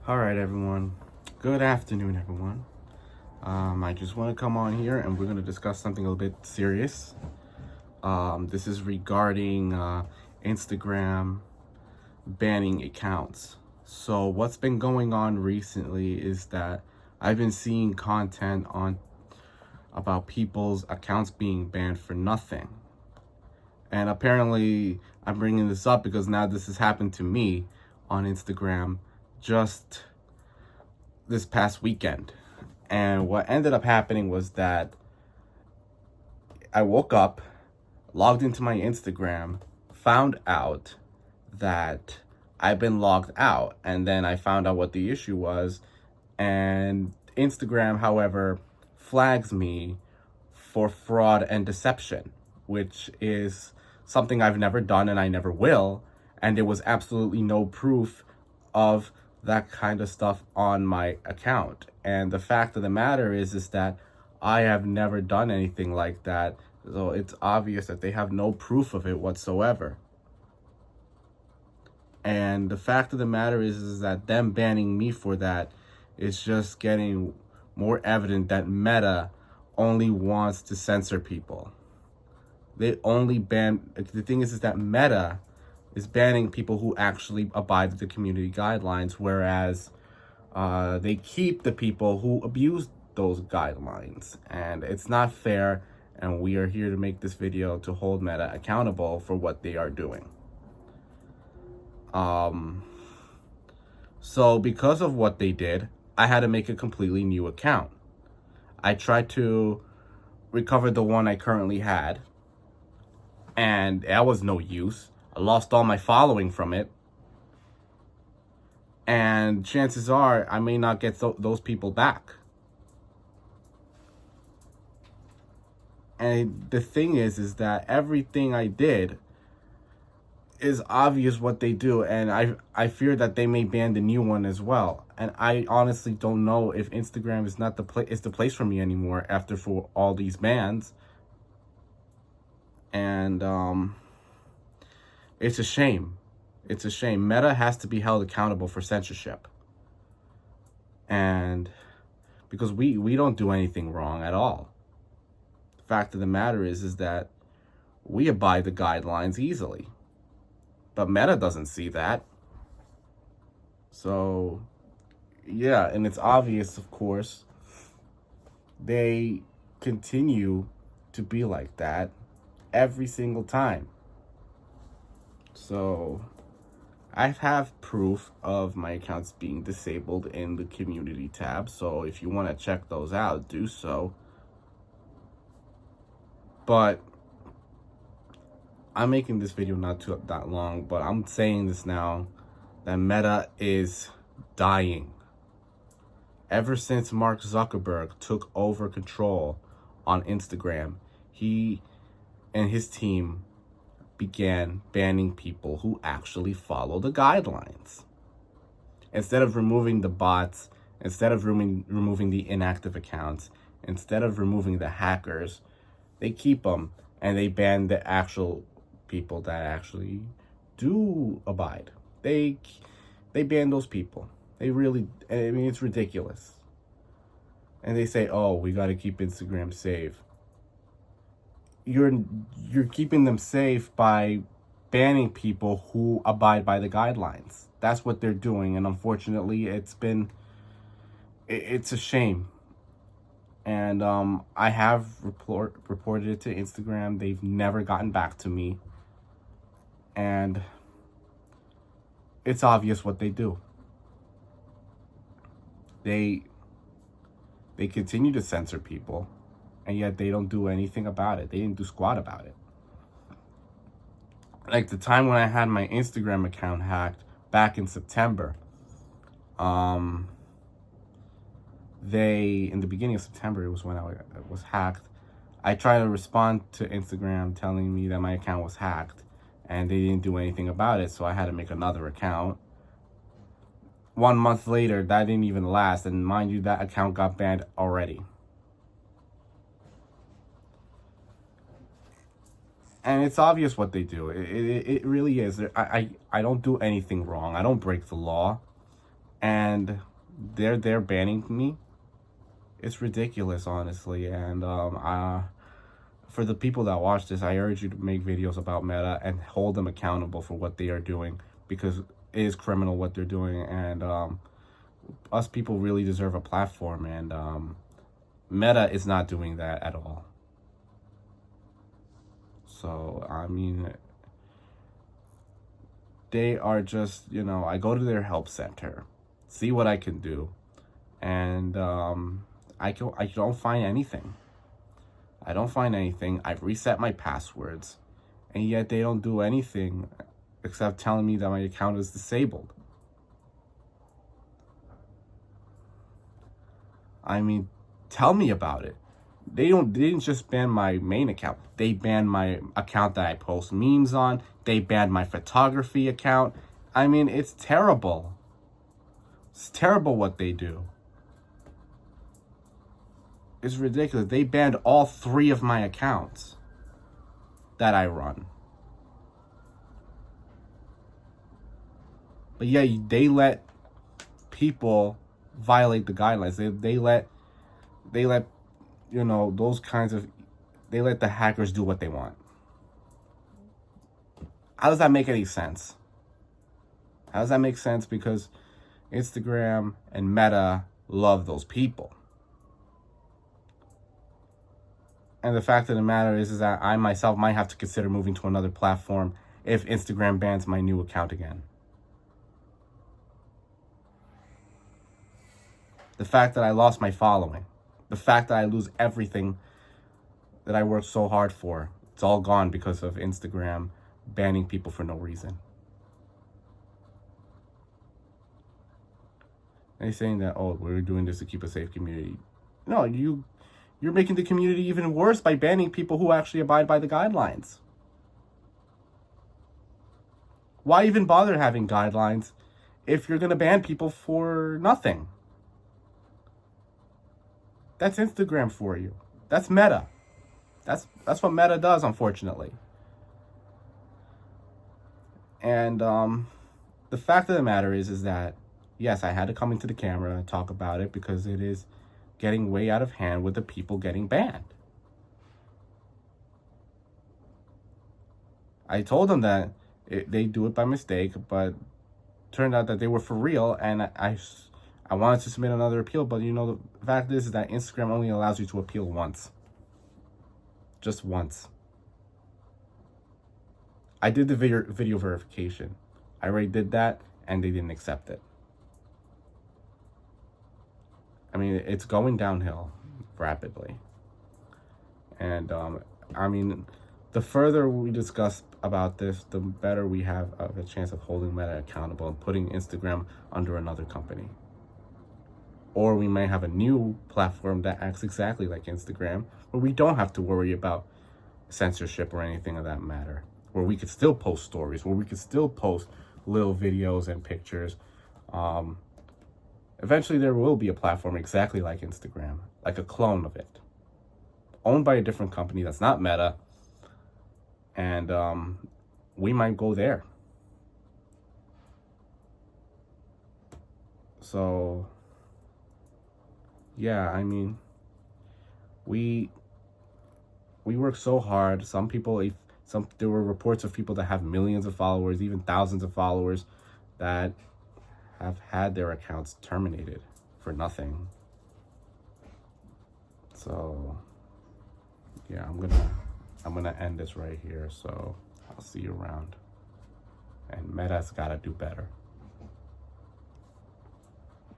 All right, everyone. Good afternoon, everyone. I just want to come on here and we're going to discuss something a little bit serious. This is regarding Instagram banning accounts. So, what's been going on recently is that I've been seeing content on about people's accounts being banned for nothing. And apparently, I'm bringing this up because now this has happened to me on Instagram just this past weekend. And what ended up happening was that I woke up, logged into my Instagram, found out that I've been logged out. And then I found out what the issue was. And Instagram, however, flags me for fraud and deception, which is something I've never done and I never will. And there was absolutely no proof of that kind of stuff on my account. And the fact of the matter is that I have never done anything like that. So it's obvious that they have no proof of it whatsoever. And the fact of the matter is that them banning me for that is just getting more evident that Meta only wants to censor people. They only ban, the thing is that Meta is banning people who actually abide by the community guidelines, whereas they keep the people who abuse those guidelines. And it's not fair, and we are here to make this video to hold Meta accountable for what they are doing. So because of what they did, I had to make a completely new account. I tried to recover the one I currently had, and that was no use. I lost all my following from it. And chances are I may not get those people back. And the thing is that everything I did is obvious what they do, and I fear that they may ban the new one as well. And I honestly don't know if Instagram is not the place for me anymore after for all these bans. And it's a shame. It's a shame. Meta has to be held accountable for censorship. And because we don't do anything wrong at all. The fact of the matter is that we abide the guidelines easily. But Meta doesn't see that. So, yeah, and it's obvious, of course, they continue to be like that every single time. So, I have proof of my accounts being disabled in the community tab. So, if you want to check those out, do so. But I'm making this video not that long, but I'm saying this now that Meta is dying. Ever since Mark Zuckerberg took over control on Instagram, he and his team began banning people who actually follow the guidelines. Instead of removing the bots, instead of removing the inactive accounts, instead of removing the hackers, they keep them and they ban the actual people that actually do abide. They ban those people. They really, I mean, it's ridiculous. And they say, "Oh, we got to keep Instagram safe." You're keeping them safe by banning people who abide by the guidelines. That's what they're doing, and unfortunately, it's a shame. And I have reported it to Instagram. They've never gotten back to me. And it's obvious what they do. They continue to censor people, and yet they don't do anything about it. They didn't do squat about it. Like the time when I had my Instagram account hacked back in September, in the beginning of September, it was when I was hacked. I tried to respond to Instagram telling me that my account was hacked, and they didn't do anything about it, so I had to make another account. 1 month later, that didn't even last, and mind you, that account got banned already. And it's obvious what they do. It really is. I don't do anything wrong. I don't break the law. and they're banning me. It's ridiculous, honestly. And for the people that watch this, I urge you to make videos about Meta and hold them accountable for what they are doing, because it is criminal what they're doing. And us people really deserve a platform, and Meta is not doing that at all. So, I mean, they are just, I go to their help center, see what I can do, and I don't find anything. I don't find anything. I've reset my passwords, and yet they don't do anything except telling me that my account is disabled. I mean, tell me about it. They didn't just ban my main account. They banned my account that I post memes on. They banned my photography account. I mean, it's terrible. It's terrible what they do. It's ridiculous. They banned all 3 of my accounts that I run. But yeah, they let people violate the guidelines. They let those kinds of, they let the hackers do what they want. How does that make any sense? How does that make sense? Because Instagram and Meta love those people. And the fact of the matter is that I myself might have to consider moving to another platform if Instagram bans my new account again. The fact that I lost my following, the fact that I lose everything that I worked so hard for, it's all gone because of Instagram banning people for no reason. They're saying that, oh, we're doing this to keep a safe community. No, you're making the community even worse by banning people who actually abide by the guidelines. Why even bother having guidelines if you're going to ban people for nothing? That's Instagram for you. That's Meta. That's what Meta does, unfortunately. And the fact of the matter is that, yes, I had to come into the camera and talk about it because it is getting way out of hand with the people getting banned. I told them that they do it by mistake, but turned out that they were for real, and I wanted to submit another appeal, but the fact is that Instagram only allows you to appeal once. Just once. I did the video verification. I already did that, and they didn't accept it. I mean, it's going downhill rapidly. And, I mean, the further we discuss about this, the better we have of a chance of holding Meta accountable and putting Instagram under another company. Or we may have a new platform that acts exactly like Instagram, where we don't have to worry about censorship or anything of that matter, where we could still post stories, where we could still post little videos and pictures. Eventually there will be a platform exactly like Instagram, like a clone of it, owned by a different company that's not Meta, and we might go there. So yeah, I mean, we work so hard. There were reports of people that have millions of followers, even thousands of followers, that have had their accounts terminated for nothing. So yeah, I'm gonna end this right here. So I'll see you around. And Meta's gotta do better.